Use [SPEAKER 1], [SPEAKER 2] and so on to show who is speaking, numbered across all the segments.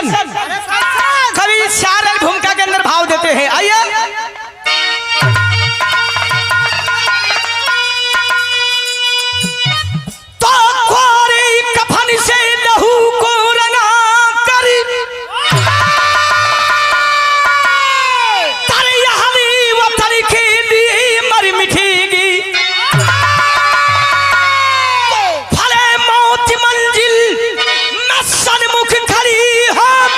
[SPEAKER 1] कैसन कवि चार रंग भूमिका के अंदर भाव देते हैं। आइए तो कोरी कफन से लहू को रंगा करी तारे यहां वतन के लिए मर मिठेगी फले मौत मंजिल न सन्मुख खड़ी हम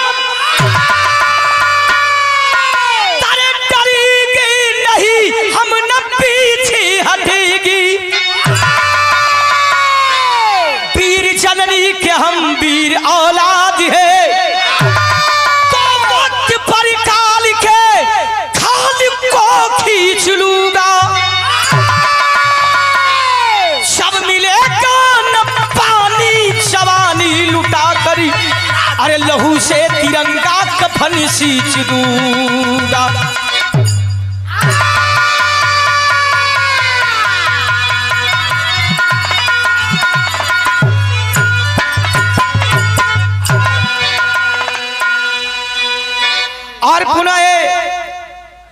[SPEAKER 1] तारे डरेगी नहीं हम न पीछे हटेगी वीर जननी के हम वीर औलाद है तो वक्त पर काल के खाल को खींच लूंगा सब मिलेगा न पानी जवानी लुटा करी अरे लहू से तिरंगा कफन सींच दूंगा। और पुनः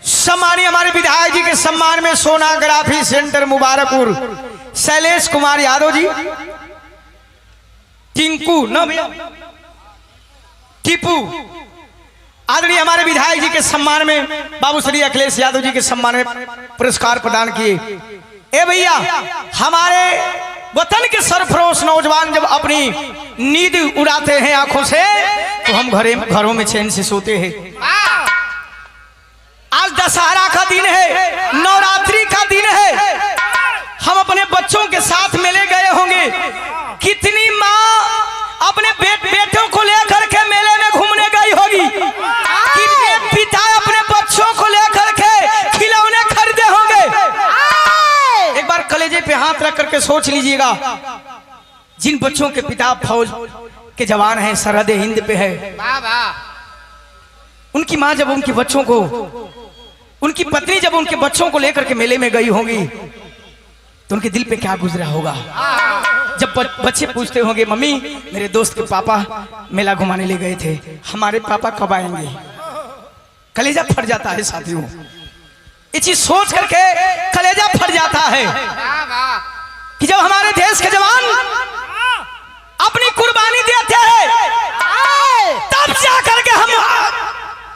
[SPEAKER 1] सम्मानीय हमारे विधायक जी के सम्मान में सोनाग्राफी सेंटर मुबारकपुर शैलेश कुमार यादव जी टिंकू न भैया टीपू आदरणीय हमारे विधायक जी के सम्मान में बाबू श्री अखिलेश यादव जी के सम्मान में पुरस्कार प्रदान किए। ए भैया हमारे वतन के सरफरोश नौजवान जब अपनी नींद उड़ाते हैं आंखों से तो हम घरों में चैन से सोते हैं। आज दशहरा का दिन है, नवरात्रि का दिन है, हम अपने बच्चों के साथ मेले गए होंगे। कितनी माँ अपने बेटों को लेकर के मेले में घूमने गई होगी, कितने पिता अपने बच्चों को लेकर के खिलौने खरीदे होंगे। एक बार कलेजे पे हाथ रख करके सोच लीजिएगा, जिन बच्चों के पिता फौज के जवान हैं, सरहद हिंद पे है, उनकी माँ जब उनके बच्चों को, उनकी पत्नी जब उनके बच्चों को लेकर के मेले में गई होंगी तो उनके दिल पे क्या गुजरा होगा। जब बच्चे पूछते होंगे मम्मी मेरे दोस्त के पापा मेला घुमाने ले गए थे, हमारे पापा कब आएंगे, कलेजा फट जाता है साथियों। ये चीज सोच करके कलेजा फट जाता है कि जब हमारे देश के जवान अपनी कुर्बानी देते हैं तब जाकर के हम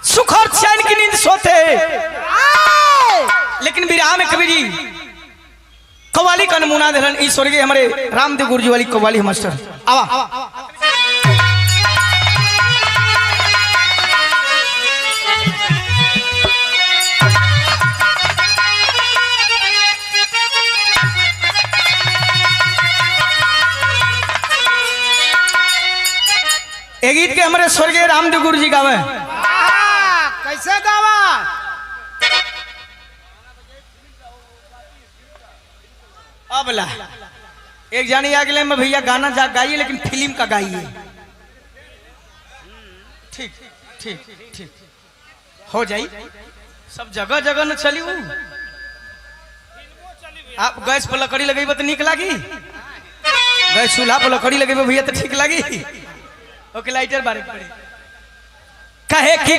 [SPEAKER 1] सुख और चैन की नींद सोते हैं। लेकिन विराह में कवि जी कव्वाली का नमूना दिलन ईश्वरीय हमारे रामदेव गुरु जी वाली कव्वाली मास्टर आवा। एक गीत के हमारे स्वर्गीय रामदेव गुरु जी गावे,
[SPEAKER 2] कैसे गावा?
[SPEAKER 1] अबला एक जानी अगले में भैया गाना जा गाइए लेकिन फिल्म का गाइए। ठीक ठीक ठीक हो जाई, सब जगह जगह न चली। आप गैस पर लकड़ी लगेब तो निक लागी, गैस चूल्हा पर लकड़ी लगेब भैया तो ठीक लगी। ओके लाइटर बारे पड़े कहे कि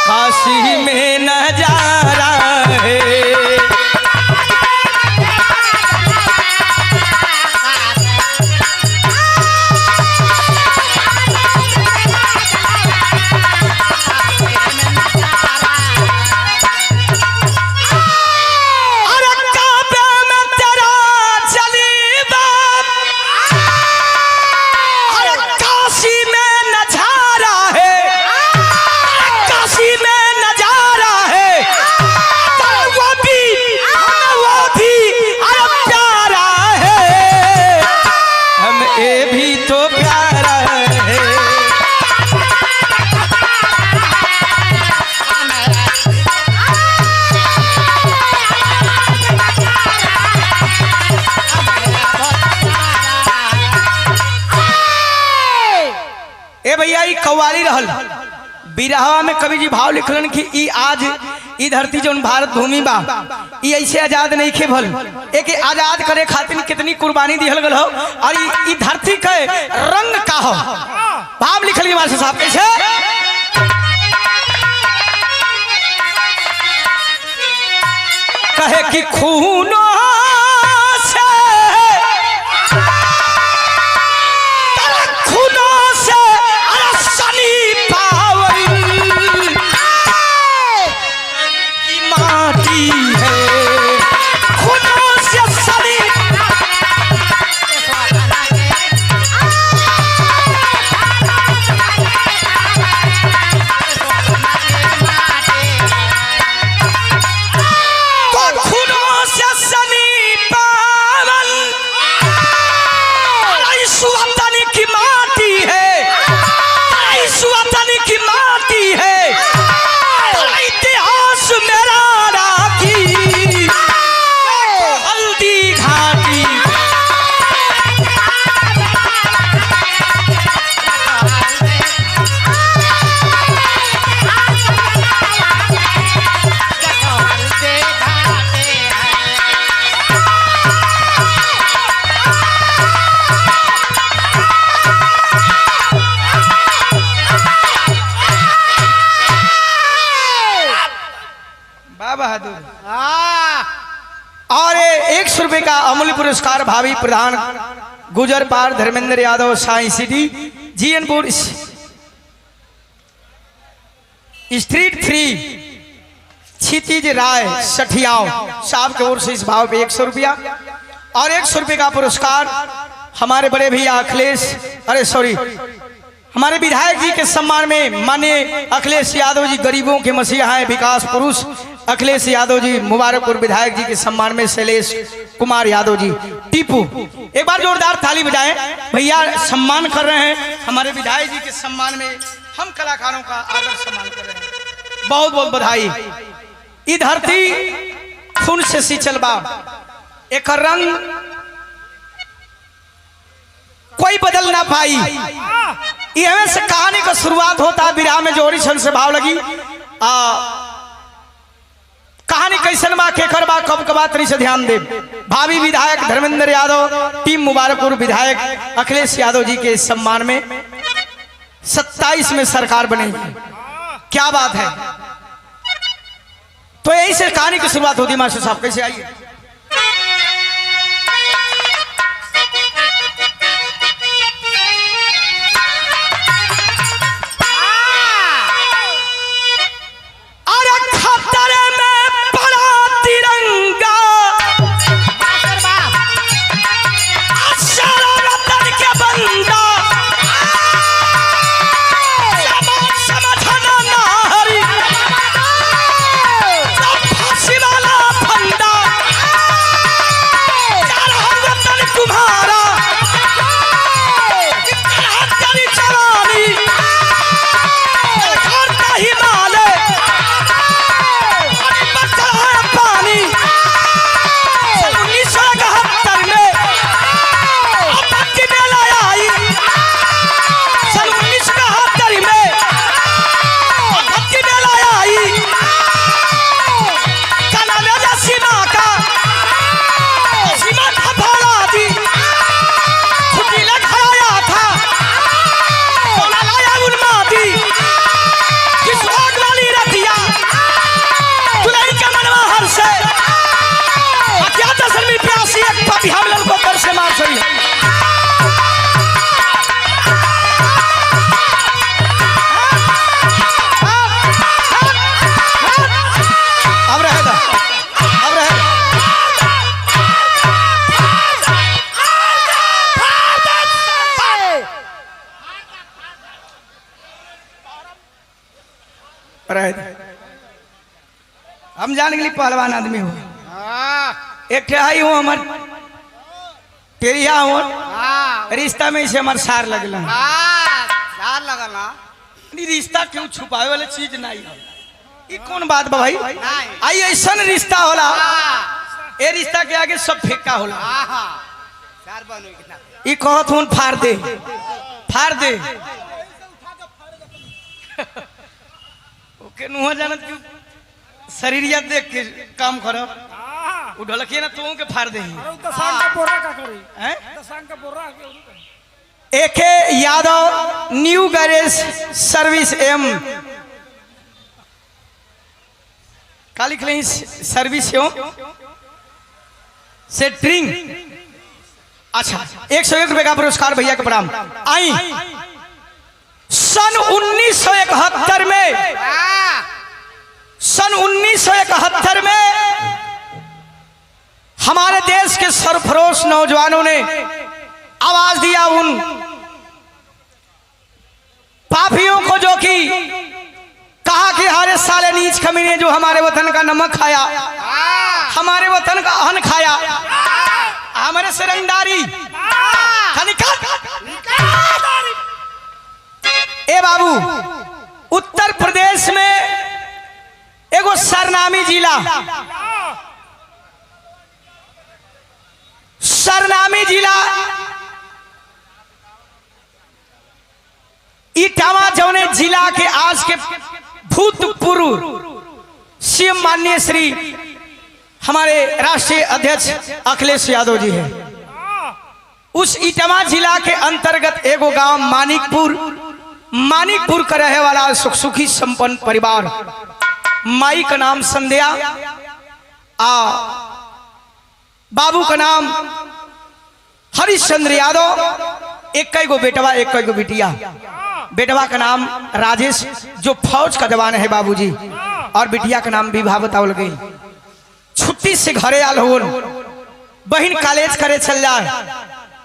[SPEAKER 1] काशी में नजारा है कव्वाली रहल बिरहवा में कवि जी भाव लिखलन कि ई आज ई धरती जो भारत भूमि बा ई ऐसे आजाद नहीं खे भल एक आजाद करे खातिर कितनी कुर्बानी दिहल गल हो और ई धरती के रंग का हो भाव लिखल गया मास्टर साहब कैसे कहे कि खूनो और 100 रुपए का अमूल्य पुरस्कार भावी प्रधान गुजर पार धर्मेंद्र यादव साई सिटी जीएनपुर स्ट्रीट 3 क्षितिज राय सठियाव साहब की ओर से इस भाव पे 100 रुपया और 100 रुपए का पुरस्कार हमारे बड़े भैया अखिलेश हमारे विधायक जी के सम्मान में माननीय अखिलेश यादव जी गरीबों के मसीहा हैं विकास पुरुष अखिलेश यादव जी मुबारकपुर विधायक जी के सम्मान में शैलेश कुमार यादव जी टीपू एक बार जोरदार ताली बजाएं भैया सम्मान कर रहे हैं हमारे विधायक जी के सम्मान में हम कलाकारों का आदर सम्मान कर रहे हैं बहुत बहुत बधाई ई धरती खून से सींचल बा एक रंग कोई बदल ना पाई इहवे से कहानी का शुरुआत होता विराह में जोड़ी छन से भाव लगी कहानी कैसन बा केकर बा कब कबा तरी से ध्यान दे भावी विधायक धर्मेंद्र यादव टीम मुबारकपुर विधायक अखिलेश यादव जी के सम्मान में 27 में सरकार बनेगी क्या बात है तो यही से कहानी की शुरुआत होती मास्टर साहब कैसे आइए हम जान गए पहलवान आदमी हो एक ठहाई हो हमार टेरिया हो रिश्ता में इसे हमार सार लगल रिश्ता क्यों छुपावे वाले चीज नहीं है ये कौन बात बा भाई आई ऐसा रिश्ता होला ए रिश्ता के आगे सब फेंका होला ये कहत हूं फाड़ दे के नुहा जानत क्यों शरीरिया देख के काम करब उ ढलकिए ना तू के फाड़ दे
[SPEAKER 2] दसांग का बोरा का करी
[SPEAKER 1] हैं
[SPEAKER 2] दसांग का बोरा
[SPEAKER 1] AK Yadav new garage service M का लिख लें सर्विस एवं सेट्रिंग। अच्छा 101 रुपए का पुरस्कार भैया के प्रणाम। आई सन 1971 में सन 1971 में हमारे देश के सरफरोश नौजवानों ने आवाज दिया उन पापियों को जो कि कहा कि हरे साले नीच कमीने जो हमारे वतन का नमक खाया, हमारे वतन का अन्न खाया, हमारे से रंगदारी ए बाबू उत्तर प्रदेश में एगो सरनामी जिला इटावा जौने जिला के आज के भूतपूर्व सीएम माननीय श्री हमारे राष्ट्रीय अध्यक्ष अखिलेश यादव जी हैं। उस इटावा जिला के अंतर्गत एगो गांव मानिकपुर का रहे वाला सुखी संपन्न परिवार, माई का नाम संध्या, बाबू का नाम हरिश्चंद्र यादव, एक गो बेटवा एक गो बिटिया। बेटवा का नाम राजेश जो फौज का जवान है बाबूजी, और बिटिया का नाम विभा बतावल गई। छुट्टी से घरे आल हो, बहन कॉलेज करे चल जाए,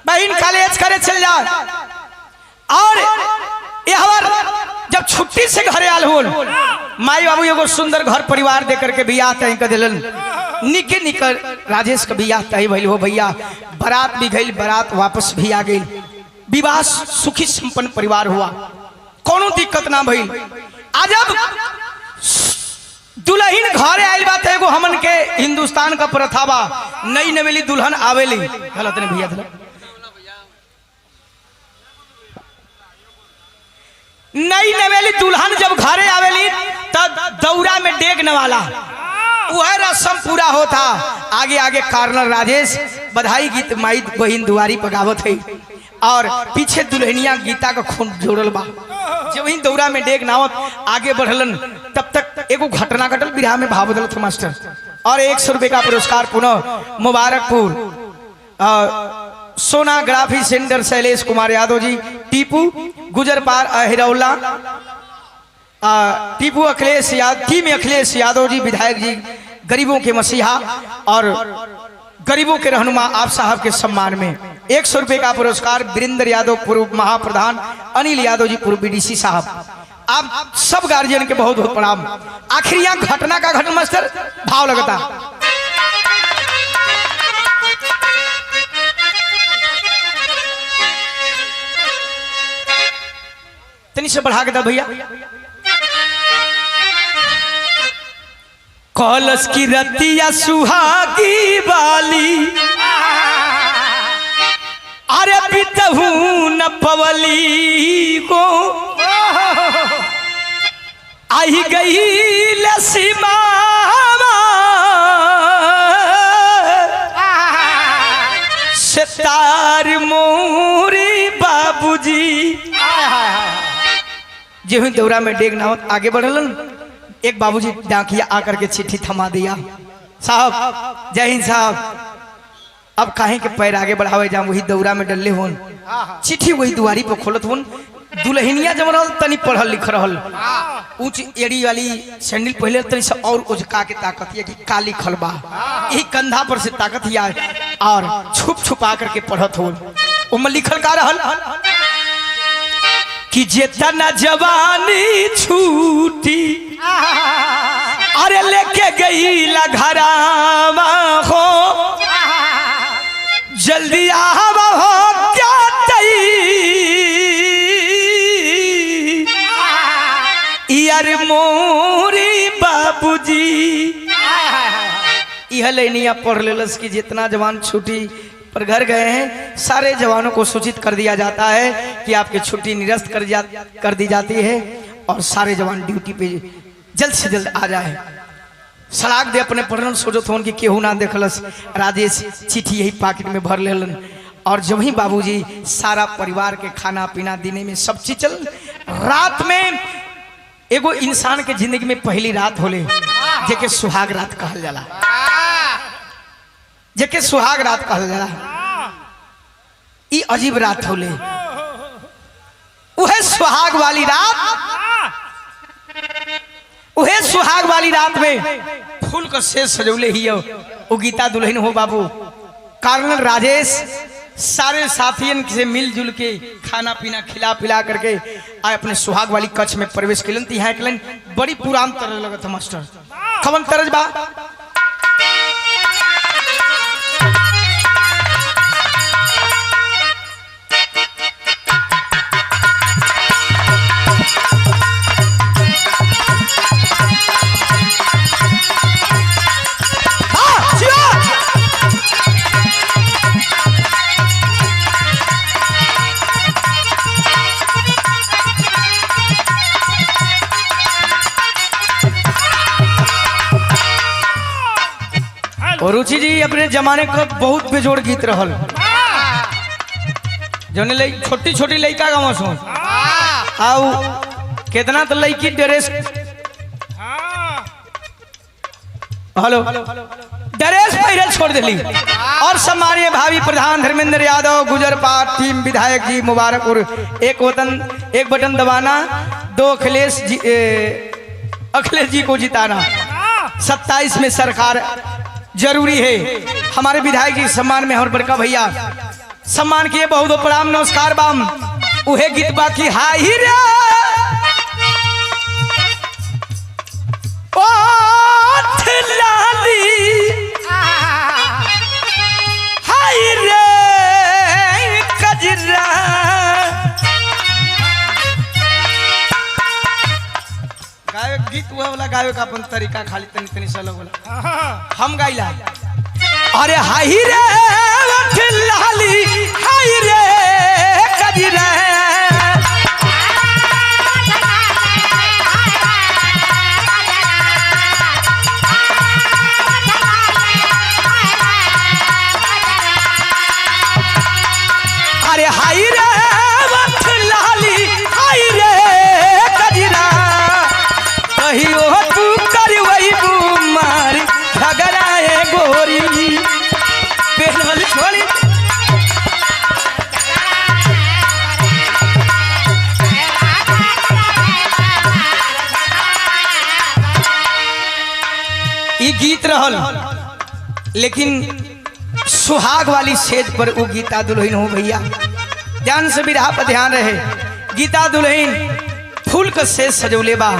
[SPEAKER 1] बहन कॉलेज करे चल जाए, और जब छुट्टी से घरे आल हो माई बाबू एगो सुंदर घर परिवार दे करके बियाह तय कर दिलन। निके निकल राजेश का बियाह तय भइल हो भैया, बारात भी गई, बारात वापस भी आ गई, विवाह सुखी संपन्न परिवार हुआ, कोनो दिक्कत ना भइल। आज अब दुल्हन घरे आइल बात एगो हमन के हिंदुस्तान का प्रथा बा, नई नवेली दुल्हन आवेली, गलत नहीं भैया था, नई नवेली दुल्हन जब घरे आवेली तब दौरा में डेग नवाला वह रस्म पूरा होता। आगे आगे कार्नर राजेश बधाई गीत माई बहिन दुआरी पगावत है, और पीछे दुल्हनिया गीता का खून जोड़ल बा। जब वही दौरा में डेग नावत आगे बढ़लन तब तक एगो घटना घटल, बिरहा में भाव बदलत मास्टर, और 100 रुपए का पुरस्कार पुनः मुबारकपुर सोनाग्राफी सेंटर शैलेश कुमार यादव जी, टीपू गुजर पार हिरौला, टीपू अखिलेश यादव, टीम अखिलेश यादव जी विधायक जी, गरीबों के मसीहा और गरीबों के रहनुमा आप साहब के सम्मान में 100 रुपए का पुरस्कार वीरेंद्र यादव पूर्व महाप्रधान, अनिल यादव जी पूर्व बीडीसी साहब। आप सब गार्जियन के बहुत बहुत प्रणाम। आखिर यहाँ घटना का घटन मास्टर भाव लगता, तनी से बढ़ा के दा भैया। कलश की रतिया सुहागी वाली, अरे पितहू न पवली को आई गई लसीमा सितार मोरी बाबूजी। जो दौरा में डेग नावत आगे बढ़लन, एक बाबूजी डाकिया आकर के चिट्ठी थमा दिया, साहब जय हिंद साहब, अब काहे के पैर आगे बढ़ावे जा, वही दौरा में डल्ले होन, चिट्ठी वही दुआरी पर खोलत होन। दुल्हनिया जब रहल तनी पढ़ल लिख रहल, ऊंच एड़ी वाली सैंडल पहले तनी से और उजका के ताकत है कि काली खलबा यही कंधा पर से ताकत ही आए, और छुप छुपा करके पढ़त होन। उनमें लिखल का रहल कि जेतना जवानी छूटी, अरे लेके गई घरावा हो, जल्दी आवा हो क्या तई, यार मोरी बाबूजी। यह लेनिया पढ़ लेलस कि जितना जवान छुट्टी पर घर गए हैं, सारे जवानों को सूचित कर दिया जाता है कि आपकी छुट्टी निरस्त कर दी जाती है, और सारे जवान ड्यूटी पे जल्द से जल्द आ जाए। सलाग दे अपने पढ़न सोचो थोन कि केहू ना देखलस। राजेश चिट्ठी यही पॉकेट में भर लेलन और जब ही बाबूजी सारा परिवार के खाना पीना दिने में सब चीज चल। रात में एगो इंसान के जिंदगी में पहली रात होले जेके सुहाग रात कहल जाला, जेके सुहाग रात कहल जाला। ई अजीब रात होले, उहे सुहाग वाली रात, उहे सुहाग वाली रात में फूल का शेष सजौले ही वो गीता दुल्हन हो बाबू। कारण राजेश सारे साथियन से मिलजुल के खाना पीना खिला पिला करके आए अपने सुहाग वाली कच्छ में प्रवेश कलन। यहाँ कलन बड़ी पुरान तरह लगत है मास्टर, खवन तरज बा। और रुचि जी अपने जमाने का बहुत बेजोड़ गीत रहल। जौन छोटी छोटी लड़का गाँव सो आउ कितना तो लड़की ड्रेस, हेलो ड्रेस पहले छोड़ दिली और सम्मानीय भावी प्रधान धर्मेंद्र यादव गुजर पाठ टीम विधायक जी मुबारकपुर। एक बटन दबाना, 2 अखिलेश जी को जिताना। 27 में सरकार जरूरी है। हमारे विधायक जी सम्मान में हमारे बड़का भैया सम्मान किए, बहुत प्रणाम नमस्कार बाम। उहे गीत बाकी हाई रे ओ लाली हाई रे कजरा। गायक गीत हुआ वाला गायक अपन तरीका खाली तनी तनी सलो वाला हम गाइला। अरे हाई रे लाली हाई रे कजरा। अरे हाई रे लाली हाई रे कजरा। कहियो तू करवई बुमार झगड़ाए गोरी पेनल छोड़ी। ई गीत रहल, लेकिन सुहाग वाली सेज पर वो गीता दुल्हन हो भैया। ध्यान से विरहा पर ध्यान रहे। गीता दुल्हन फूल का सेज सजौले बा,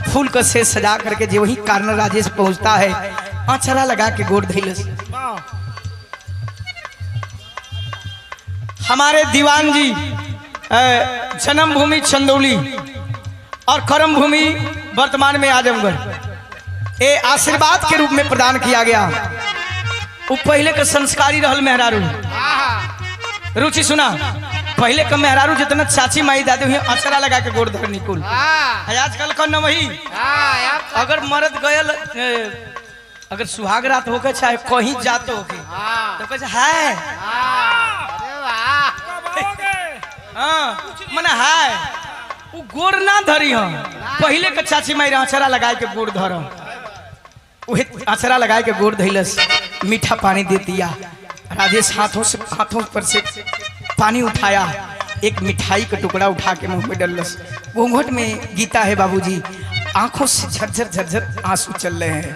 [SPEAKER 1] फूल का सेज सजा करके जो वही कारण राजेश पहुंचता है आंचरा लगा के गोड़ धैलस। हमारे दीवान जी जन्मभूमि चंदौली और कर्म भूमि वर्तमान में आजमगढ़ ए आशीर्वाद के रूप में प्रदान किया गया। वो पहले का संस्कारी रहल मेहरारू। रुचि सुना, पहले का मेहरारू जितना चाची माई दादी हुई अचरा लगा के गोड़ धर निकुल। आजकल का न वही, अगर मर्द गयल अगर सुहाग रात होके चाहे कहीं जाते होके तो कहे है मना है वो गोड़ ना धरी हम। पहले का चाची माई अचरा लगा के गोड़ धर, वही अचरा लगा के गोड़ धैलस। मीठा पानी दे दिया। राजेश हाथों पर से पानी उठाया, एक मिठाई का टुकड़ा उठा के मुंह में डलस। घूंघट में गीता है बाबूजी, आंखों से झरझर झरझर आंसू चल रहे हैं।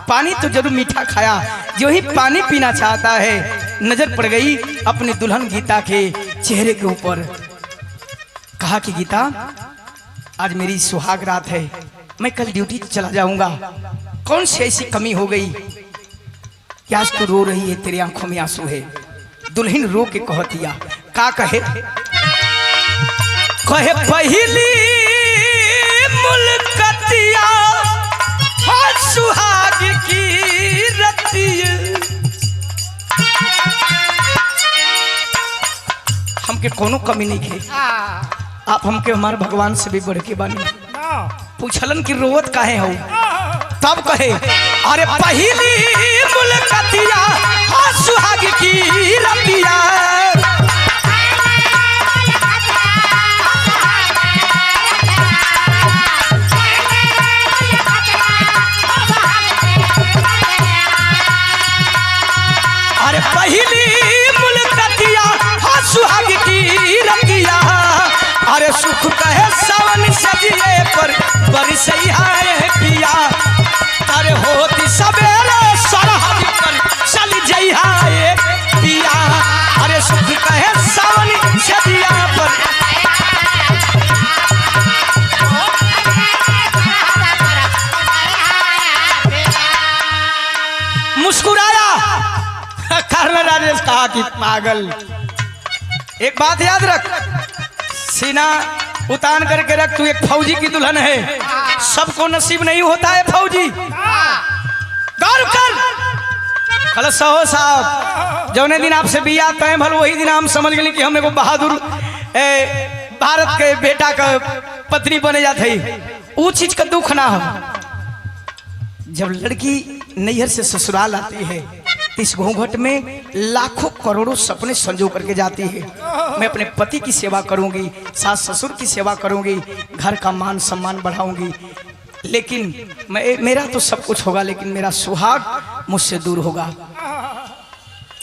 [SPEAKER 1] पानी तो जरूर मीठा खाया, जो ही पानी पीना चाहता है नजर पड़ गई अपनी दुल्हन गीता के चेहरे के ऊपर। कहा कि गीता आज मेरी सुहाग रात है, मैं कल ड्यूटी चला जाऊंगा। कौन सी ऐसी कमी हो गई कि आज तू रो रही है, तेरी आंखों में आंसू है। दुल्हन रो के कहतिया, का कहे कहे पहली मुलकतिया सुहाग की रतिया। हमके कोनो कमी नहीं है, आप हमके हमारे भगवान से भी बढ़ के बानी। पूछलन कि रोवत काहे हो? तब कहे अरे पहली मुलाकातिया हाँ सुहाग की रतिया। अरे पहली मुलाकातिया हाँ सुहाग की रतिया। अरे सुख कहे सावन सजिए पर बरसैया पिया। अरे होती सवेरे सरहद पर चल जइहा पिया। अरे सुख कहे सावन सजिया पर। मुस्कुराया कर्नल राजेश कहा कि पागल, एक बात याद रख, सीना उतान करके रख, तू एक फौजी की दुल्हन है, सबको नसीब नहीं होता है फौजी। गौर कर खलस हो साहब, जौने दिन आपसे बिया तय भल वही दिन हम समझ गए कि हम एगो बहादुर भारत के बेटा का पत्नी बने जाते। वो चीज का दुख ना हो। जब लड़की नैहर से ससुराल आती है इस घूंघट में लाखों करोड़ों सपने संजो करके जाती है। मैं अपने पति की सेवा करूंगी, सास ससुर की सेवा करूंगी, घर का मान सम्मान बढ़ाऊंगी, लेकिन मेरा तो सब कुछ होगा, लेकिन मेरा सुहाग मुझसे दूर होगा।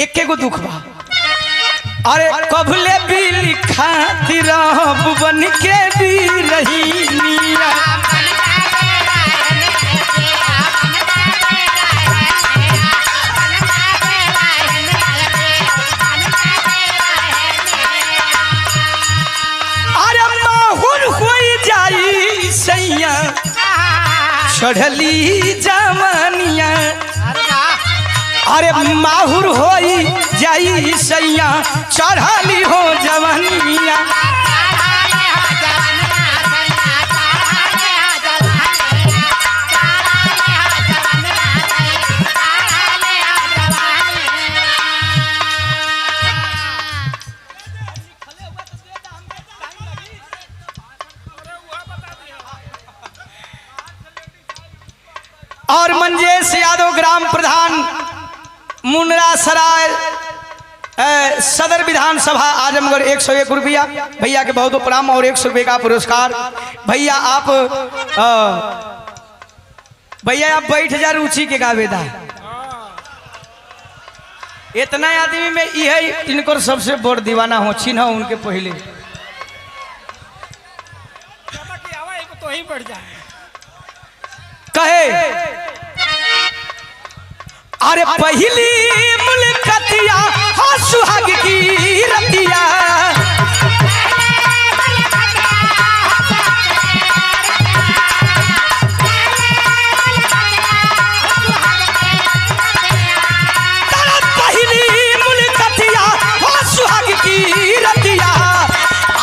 [SPEAKER 1] एक एगो दुख बा। अरे कबले भी लिखा बन के भी रही नीला। चढ़ली जवानिया। अरे माहुर होई जाई सैया चढ़ली हो जवानिया। और मंजेश यादव ग्राम प्रधान मुंडरा सराय सदर विधानसभा आजमगढ़ 101 रुपया भैया के बहुत प्रणाम और 100 रुपये का पुरस्कार। भैया आप बैठ जा, रुचि के गावेदा। इतना आदमी में यही इनको सबसे बड़ दीवाना हो, चिन्ह उनके पहले
[SPEAKER 2] तो ही बढ़ जाए
[SPEAKER 1] कहे। अरे पहली मुलाकातिया हाँ सुहाग की रतिया। पहली मुलाकातिया हाँ सुहाग की रतिया।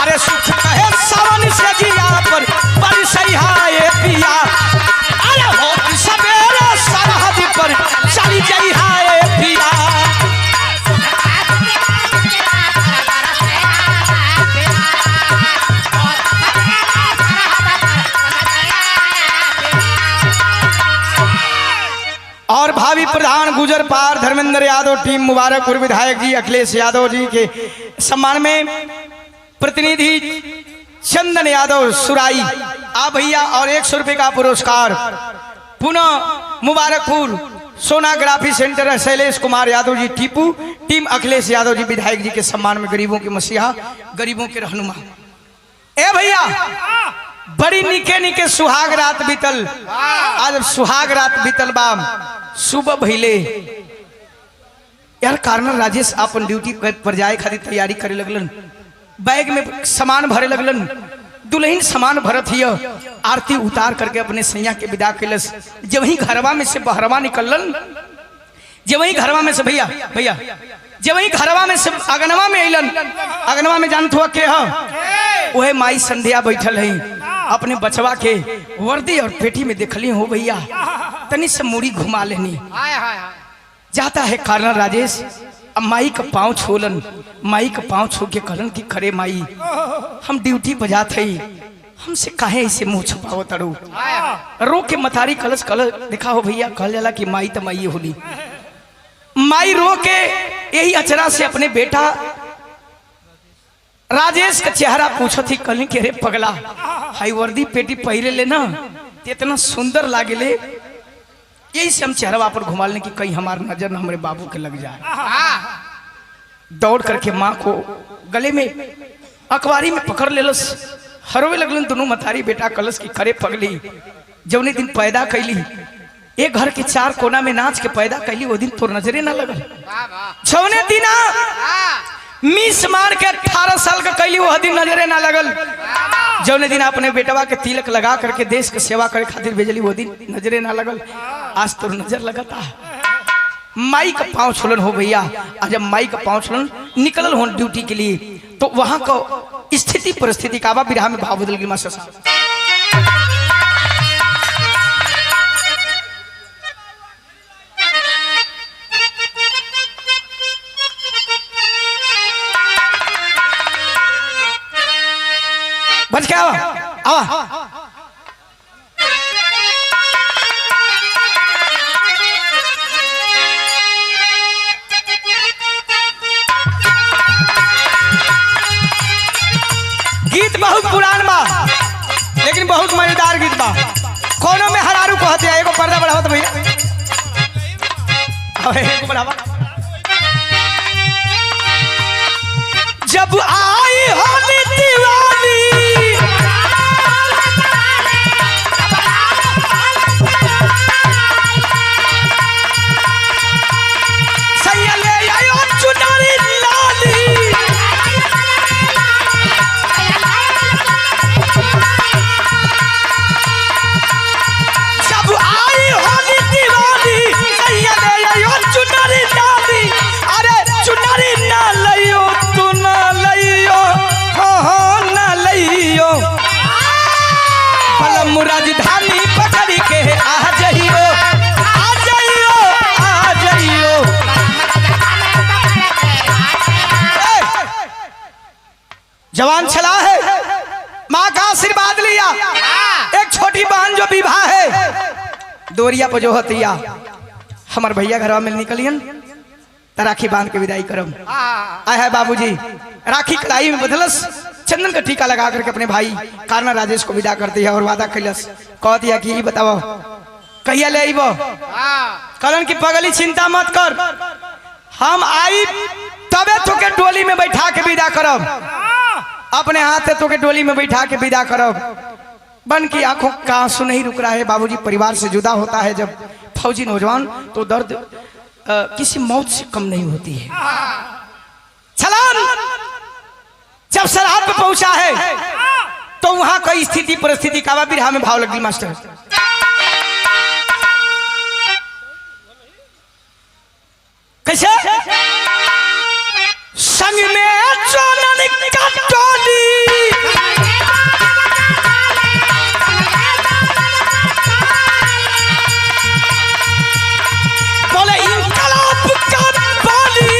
[SPEAKER 1] अरे सुख कहे सावन से जिया पर बरसैया पिया। अरे होती सवेरे सरहद पर चली जइहा पिया। और भावी प्रधान गुजर पार धर्मेंद्र यादव टीम मुबारकपुर विधायक जी अखिलेश यादव जी के सम्मान में प्रतिनिधि चंदन यादव सुराई आ भैया और 100 रुपये का पुरस्कार। पुनः मुबारकपुर सोनाग्राफी सेंटर शैलेश कुमार यादव जी टीपू टीम अखिलेश यादव जी विधायक जी के सम्मान में गरीबों के मसीहा, गरीबों के रहनुमा। ए भैया बड़ी निके निके सुहाग रात बीतल। आज सुहाग रात बीतल बा, सुबह भइले यार कर्नल राजेश अपन ड्यूटी पर जाए खातिर तैयारी करे लगलन। बैग में सामान भरे लगलन। दुल्हन सामान भरत हिय, आरती उतार करके अपने सैया के विदा कैलस। जब वही घरवा में से बहरवा निकलन, जब वही घरवा में से भैया जब वही घरवा में से अगनवा में अलन। अगनवा में जानत हुआ के वह माई संध्या बैठल है, अपने बचवा के वर्दी और पेटी में देखली हो भैया, तनी से मुड़ी घुमा लेनी। जाता है कर्नल राजेश, अब माई का पाँव छोलन, माई का पाँव छू के कहलन कि खरे माई हम ड्यूटी पर जाते ही हमसे काहे ऐसे मुंह छुपाओ तड़ू। रो के मतारी कलश कलश देखा हो भैया, कहल जाला कि माई तो माई होली। माई रो के यही अचरा से अपने बेटा राजेश का चेहरा पूछो थी, कल के रे पगला हाई वर्दी पेटी पहरे ले ना इतना सुंदर लागे ले, यही से हम चेहरा पर घुमा लें कि कहीं हमार नजर न हमारे बाबू के लग जाए। दौड़ करके माँ को गले में अखबारी में पकड़ ले लस, हरोवे लगलन दोनों मतारी बेटा कलश की करे पगली। जौने दिन पैदा कैली एक घर के चार कोना में नाच के पैदा कैली, वो दिन तोर नजरे ना लगल। जौने दिन मिस मार के 18 साल का कैली, वह दिन नजरे ना लगल। जौने दिन अपने बेटवा के तिलक लगा करके देश के सेवा करे खातिर भेजली, वो दिन नजरे ना लगल। आज तो नजर लगता है। माई का पांव छुलन हो भैया, आज जब माई का पांव छुलन निकलल हो ड्यूटी के लिए, तो वहां का स्थिति परिस्थिति का बिरहा में भाव बदल गई मास्टर साहब। बच क्या आवा गीत बहुत पुरान बा लेकिन बहुत मजेदार गीत बा। कोनो में हरारू कहते हैं, एगो पर्दा बढ़ावा तो भैया, एगो बढ़ावा। जब आई होली दिवाली सैया ले आयो चुनरी लाली, जब आई होली दिवाली सैया ले आयो चुनरी लाली। अरे चुनरी ना लियो तू ना लियो, हो ना लियो, पलम राजधानी पकड़ के आ जाइयो, आ जाइयो, आ जाइयो। जवान चला है, माँ का आशीर्वाद लिया। एक छोटी बहन जो विवाह है दोरिया पर जो हतिया, हमार भैया घर में निकलियन त राखी बांध के विदाई करम। आए है बाबूजी राखी कलाई में बदलस, चंदन का टीका लगा करके अपने भाई कान्हा राजेश को विदा करती है और वादा कैलस, कह दिया कि बताओ कहिया ले आइबो। कलन की पगली चिंता मत कर, हम आई तबे तो के डोली में बैठा के विदा करब, अपने हाथ से तो के डोली में बैठा के विदा करब। बन की आंखों का आंसू नहीं रुक रहा है बाबूजी। परिवार से जुदा होता है जब फौजी नौजवान तो दर्द किसी मौत से कम नहीं होती है। छलान जब सरहद पे पहुंचा है तो वहां का स्थिति परिस्थिति का बिरहा में भाव लगी मास्टर। कैसे संग में चोलन का टोली, बोले इनकलाब का बाली,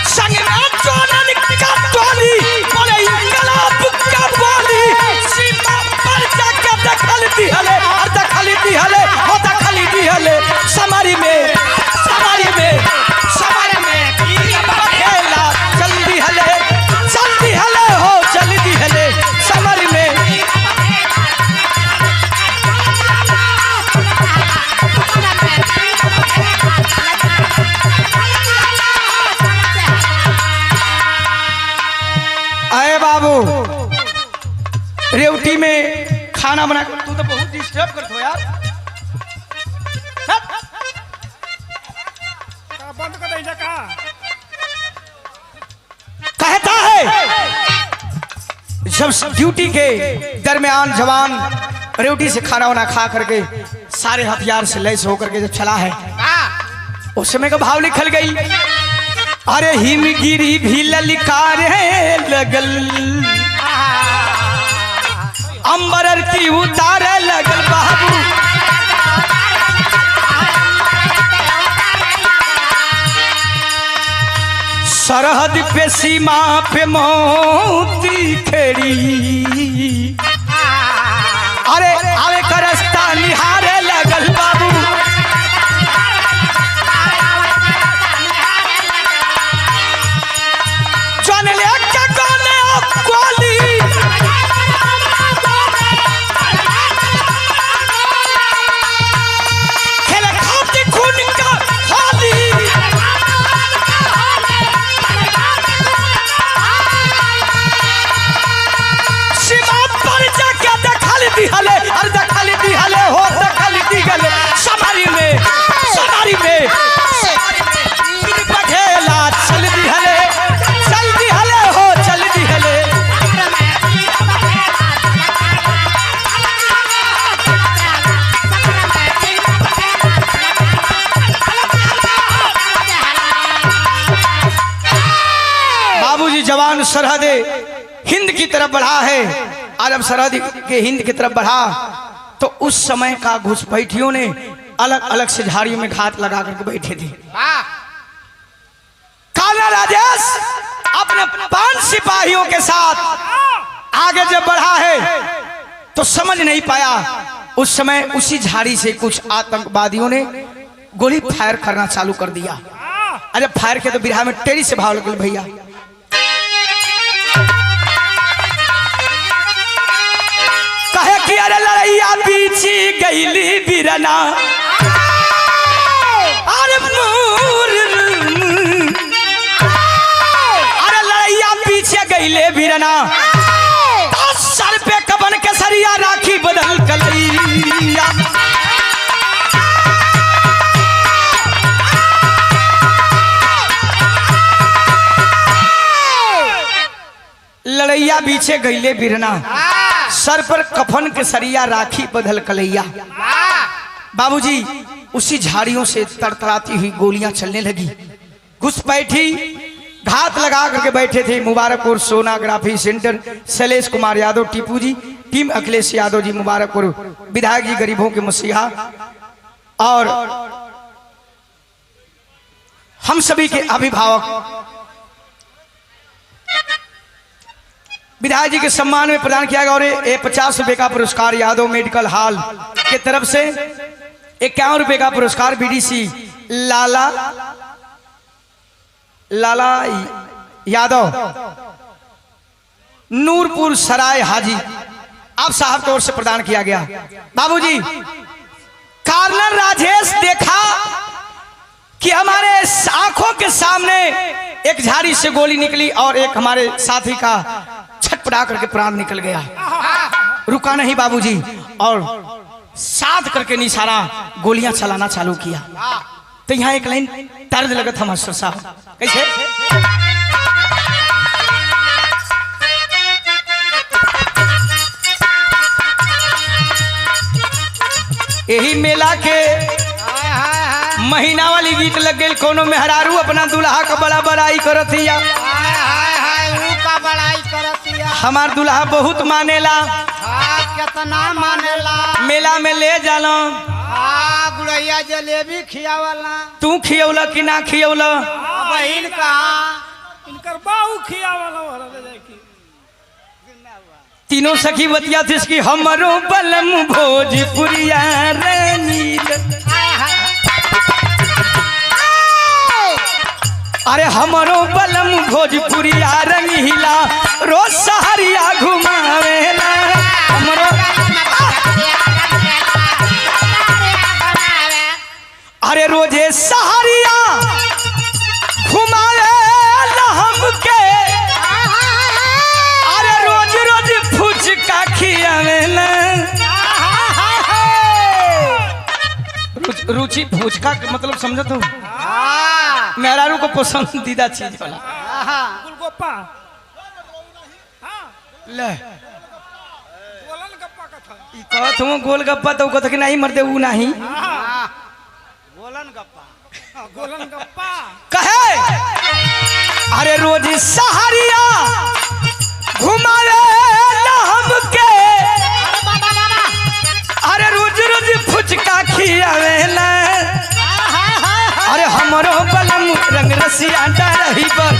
[SPEAKER 1] संग में चोलन का टोली, बोले इनकलाब का बाली। सीमा पर जाके दखल दी हले, और दखल दी हले, और दखल दी हले समारी में, समारी में, समारी में खेला जल्दी हले, जल्दी हले हो जल्दी हले समारी में। आए बाबू रेवटी में खाना बना कर तू तो बहुत डिस्टर्ब करते हो यार।
[SPEAKER 2] बंद कर दे का
[SPEAKER 1] कहता है जब ड्यूटी के दरमियान जवान रेवटी से खाना वाना खा करके सारे हथियार से लैस होकर के जब चला है, उस समय का भाव लिखल गई। अरे हिमगिरी भी ललकारे लगल, अंबर की उतारे लगल बाबू, सरहद पे सीमा पे मोती खेड़ी अरे आवे का रास्ता निहारे लगल बाबू जन ले के कोने गोली खेले खाती खून का होली दिहले और दखली दिहले हो दखली दिहले समारी में बघेला चल दिहले हो चल दिहले बाबूजी जवान सरहद हिंद की तरफ बढ़ा है और अब सरहद के हिंद की तरफ बढ़ा तो उस समय का घुसपैठियों ने अलग अलग से झाड़ियों में घात लगा करके बैठे थे। काला राजेश अपने 5 सिपाहियों के साथ आगे जब बढ़ा है तो समझ नहीं पाया। उस समय उसी झाड़ी से कुछ आतंकवादियों ने गोली फायर करना चालू कर दिया। अरे फायर के तो बिरहा में टेरी से भाव लगल भैया। अरे लड़ैया पीछे गईली बिरना अरे लड़ैया पीछे गईले बिरना सर पे कबन के सरिया राखी बदल कलैया लड़ैया पीछे गईले बिरना सर पर कफन के सरिया राखी बदल कलैया। बाबूजी उसी झाड़ियों से तरतराती हुई गोलियां चलने लगी। घुसपैठी घात लगा करके बैठे थे मुबारकपुर सोनाग्राफी सेंटर शैलेश कुमार यादव टीपू जी, टीम अखिलेश यादव जी मुबारकपुर, विधायक जी गरीबों के मसीहा और हम सभी के अभिभावक। विधायक जी के सम्मान में प्रदान किया गया और ये 50 रुपए का पुरस्कार यादव मेडिकल हॉल के तरफ से, 51 रुपए का पुरस्कार बीडीसी लाला यादव नूरपुर सराय हाजी आप साहब की ओर से प्रदान किया गया। बाबूजी कर्नल राजेश देखा कि हमारे आंखों के सामने एक झाड़ी से गोली निकली और एक हमारे साथी का छटपटा करके प्राण निकल गया। रुका नहीं बाबूजी और साथ करके निशाना गोलियां चलाना चालू किया। तो यहाँ एक लाइन तर्ज लगा था मास्टर साहब, कैसे? यही मेला के महीना वाली गीत लग गई। कोनो मेहरारू अपना दुल्हा का बड़ा बड़ाई करत हिया, हमार दुल्हा बहुत मानेला,
[SPEAKER 2] कितना मानेला,
[SPEAKER 1] मेला में ले जाला,
[SPEAKER 2] गुड़ैया जलेबी खियावला।
[SPEAKER 1] तू खियौला कि ना खियौला?
[SPEAKER 2] बहिन कहा इनकर बाहू खियावला।
[SPEAKER 1] तीनों सखी बतिया थी इसकी हमरो बलम भोजपुरिया रंगील। अरे हमरो बलम भोजपुरिया रंगीला रोज सहरिया घुमावेला। हमरो अरे रोजे सहरिया घुमावेला हमके। अरे रोज रोज फुचका खियावेला। रुचि फुचका के मतलब समझ तो मेहरारू को पसंदीदा चीज वाला
[SPEAKER 2] गोलगप्पा।
[SPEAKER 1] ले
[SPEAKER 2] गोलगप्पा का था
[SPEAKER 1] ई कहत हूं गोलगप्पा तो कहत कि नहीं मरदे ऊ नहीं
[SPEAKER 2] गोलगप्पा
[SPEAKER 1] कहे। अरे रोज सहरिया घुमावे ना हमके। अरे रोज रोज फुचका खियावेला। अरे हमरो बलम रंग रसिया डरही पर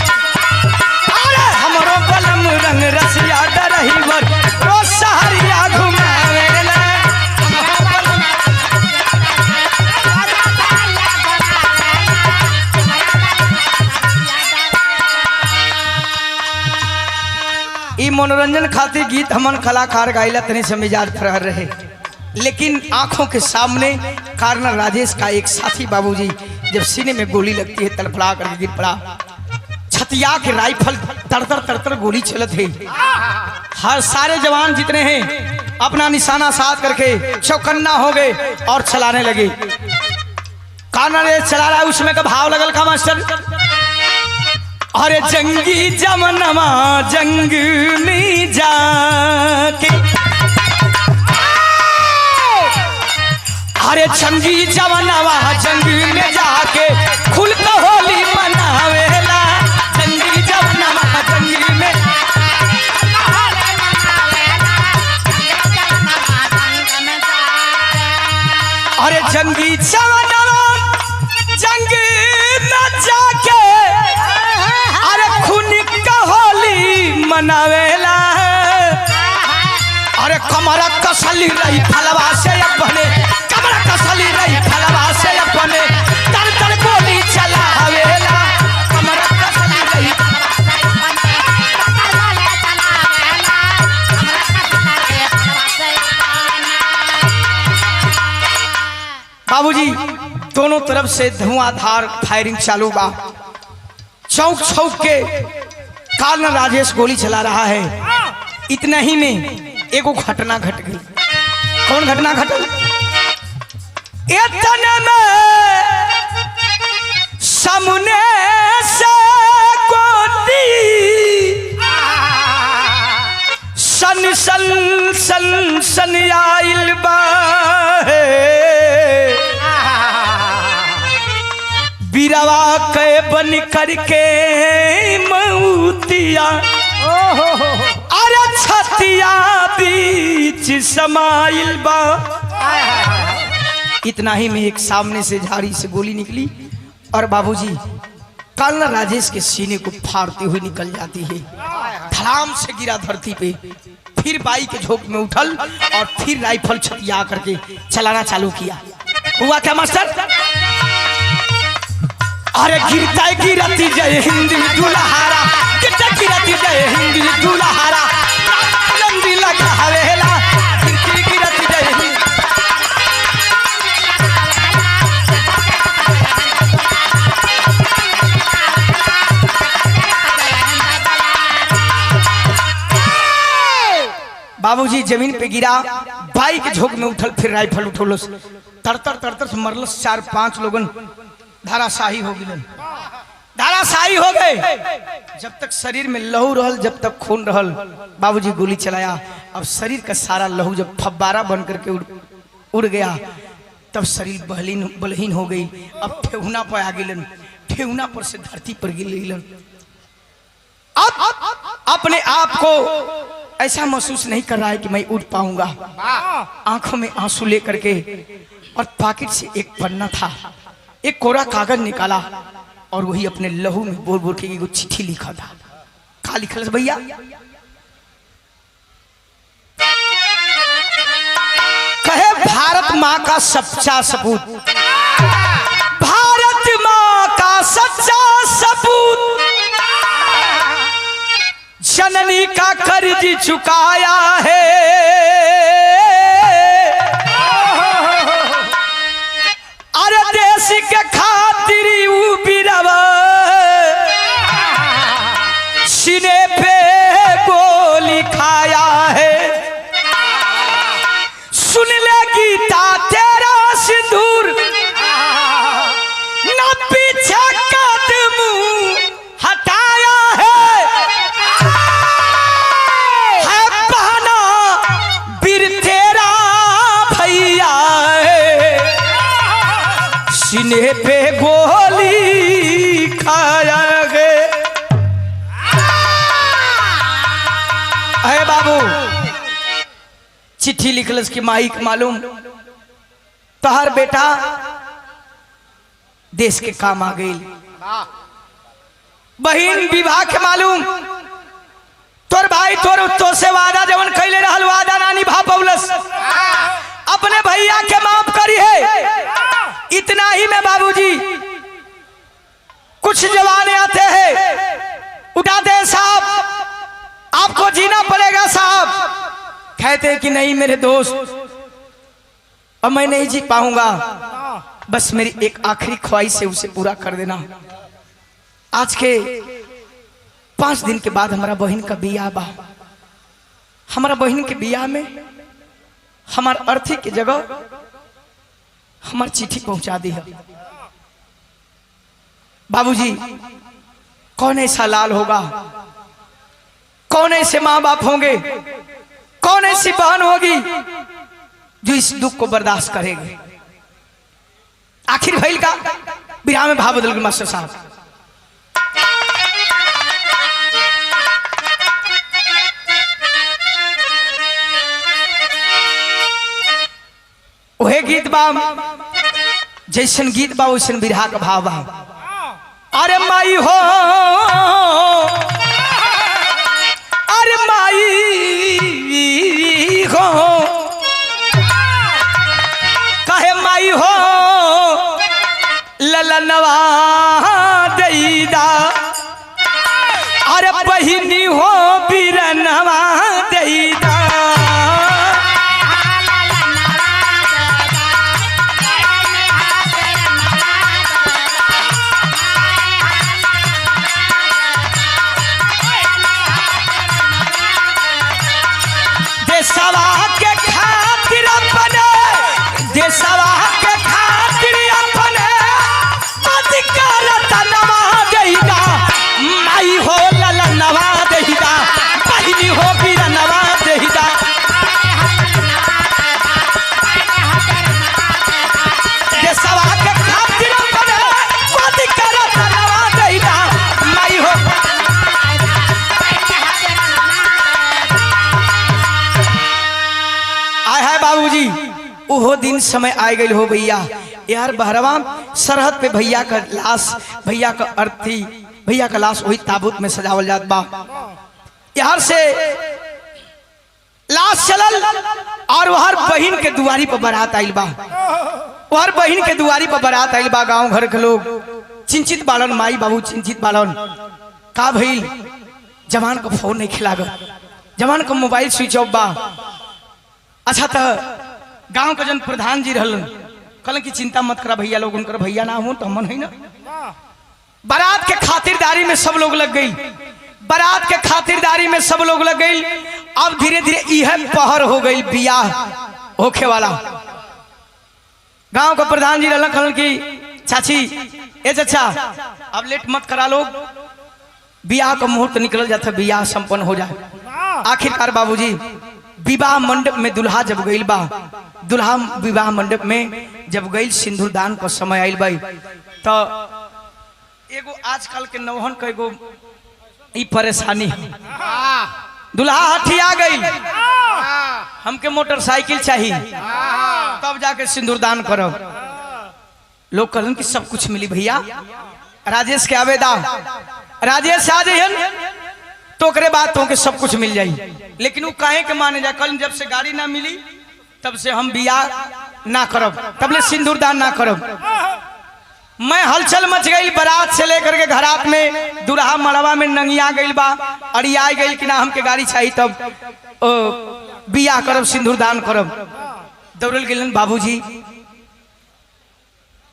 [SPEAKER 1] ई मनोरंजन खातिर गीत हमन कलाकार गाइला तने से मिजाज फरहर रहे, लेकिन आंखों के सामने कार्नर राजेश का एक साथी बाबूजी जब सीने में गोली लगती है तड़फड़ा कर गिर पड़ा, छतिया के राइफल तड़तर तड़तर गोली चलत है। हर सारे जवान जितने हैं अपना निशाना साध करके चौकन्ना हो गए और चलाने लगे। कार्नर राजेश चला रहा है, उसमें का भाव लगल का मास्टर, अरे जंगी जमनमा जंग में जाके, अरे जंगी जमनमा जंग में जाके खुल तो होली मनावेला, जंगी जमनमा जंग में, अरे जंगी जमनमा जंग में जाके मनावेला, अरे कमरा कसली रही फलवा से अपने, कमरा कसली रही फलवा से अपने तर तर गोली चलावेला, कमरा कसली रही। बाबूजी दोनों तरफ से धुआंधार फायरिंग चालू बा, चौक चौक के कार्नर राजेश गोली चला रहा है। इतना ही में एगो घटना घट गई। कौन घटना घटल? इतने में सामने से गोली सन सन सन सन आइल बा, बीरवा के बन करके मऊतिया, अरे छतिया बीच समाइल बा। इतना ही में एक सामने से झाड़ी से गोली निकली और बाबूजी कार्नर राजेश के सीने को फाड़ते हुए निकल जाती है। धड़ाम से गिरा धरती पे, फिर बाई के झोंक में उठल और फिर राइफल छतिया करके चलाना चालू किया। हुआ क्या मास्टर? अरे गिरता गिरती जय हिंद दुल्हारा, गिरता गिरती जय हिंद दुल्हारा, लंबी लगा हवेला, गिरती गिरती जय हिंद। बाबूजी जमीन पे गिरा, बाई के झोंक में उठल, फिर राइफल उठोलस, तरतर तरतर से मरलस। 4-5 लोगन धाराशाही हो गए, धाराशाही हो गए। जब तक शरीर में लहू रहल, जब तक खून रहल, बाबूजी गोली चलाया। अब शरीर का सारा लहू जब फब्बारा बन करके उड़ गया, तब शरीर बलहीन हो गई। अब ठेहुना पर आ गिलन, ठेहुना पर से धरती पर गिर गिलन। अब अपने आप को ऐसा महसूस नहीं कर रहा है कि मैं उठ पाऊंगा। आंखों में आंसू लेकर के और पॉकेट से एक पन्ना था, एक कोरा कागज निकाला और वही अपने लहू में बोल बोल के एक चिट्ठी लिखा था। क्या लिखल भैया? कहे भारत माँ का सच्चा सपूत, भारत माँ का सच्चा सपूत, जननी का कर्ज चुकाया है, अरे देश के खातिर बीरवा सीने पे गोली खाया है। सुन ले गीता तेरा सिंदूर, न पीछे कदम हटाया है बहाना बीर तेरा भैया है, सीने पे गोली खाया गए। अरे बाबू चिट्ठी लिखलस की माई के मालूम तोहर बेटा देश के काम आ गई। बहन विवाह के मालूम तोर भाई तो से वादा जवन कैले रहल वादा ना निभा पौलस, अपने भैया के माफ करी है। इतना ही में बाबूजी कुछ जवान आते हैं, उठाते हैं साहब आपको जीना कहते कि नहीं मेरे दोस्त, अब मैं नहीं जी पाऊंगा, बस मेरी एक आखिरी ख्वाहिश है, उसे पूरा कर देना। आज के 5 दिन के बाद हमारा बहन का बियाह बा। हमारा बहन के बियाह में हमार अर्थी की जगह हमार चिट्ठी पहुंचा दी है। बाबूजी, कौन ऐसा लाल होगा, कौन ऐसे माँ बाप होंगे, कौन ऐसी बहन होगी जो इस दुख को बर्दाश्त करेगी। आखिर भइल का बिहार में भाव बदल गए मास्टर साहब। वहे गीत बा, जैसन गीत बा वैसन बिरहा का भाव बा। अरे माई हो, अरे माई हो, कहे माई हो ललनवा देईदा, अरे बहिनी हो बिरनवा देईदा। देशवा के खातिर अपने, देशवा के खातिर अपने अधिकार तनवा देईदा। माई हो ललनवा देईदा, बहिनी हो बिरनवा देईदा। देशवा के खातिर अपने अधिकार तनवा देईदा। माई हो आय है बाबूजी, ओहो दिन समय आ गई हो भैया। यार बहरवा सरहद पे भैया का लाश, भैया का अर्थी, भैया का लाश वही ताबूत में सजावल जात बा। यार से लाश चलल और वहर बहन के दुआरी पर बारात आइल बा। वहर बहन के दुआरी पर बारात आइल बा। गांव घर के लोग चिंतित बालन, माई बाबू चिंतित बालन। का भइल? जवान को फोन नहीं खिला गो, जवान को मोबाइल स्विच ऑफ बा। अच्छा तो गांव के जन प्रधान जी रहलन, कहलन कि चिंता मत करा भैया, लोग उनकर भैया ना हो तो हमन है ना। बारात के खातिरदारी में सब लोग लग गई, बारात के खातिरदारी में सब लोग लग गई। अब धीरे धीरे यह पहर हो गई बियाह होखे वाला। गांव का प्रधान जी रहलन, कहलन कि चाची, ए चाचा अब लेट मत करा, लोग बियाह का मुहूर्त निकल जाता, बियाह संपन्न हो जाए। आखिरकार बाबूजी विवाह मंडप में दुल्हा जब गईल बा, दुल्हा विवाह मंडप में जब गईल, सिंदूर दान का समय आइल बा। तो एगो आजकल के नौहन का एगो ई परेशानी है। दुल्हा हठिया गईल, हमके मोटरसाइकिल चाहिए, तब जाके सिंदूर दान करो। लोग कहलन कि सब कुछ मिली भैया, राजेश के आवेदा, राजेश आ जाइए तो करे बात हो के सब कुछ मिल जाई। लेकिन वो काहे के माने जा, कल जब से गाड़ी ना मिली तब से हम बियाह ना करब, तब ले सिंदूर दान ना करब। मैं हलचल मच गई, बारात से लेकर के घरात में दुल्हा मड़वा में नंगिया गई बा, अड़िया गई कि ना हमके गाड़ी चाहिए, तब बियाह करब, सिंदूर दान करब। दौड़ल गेलन बाबूजी,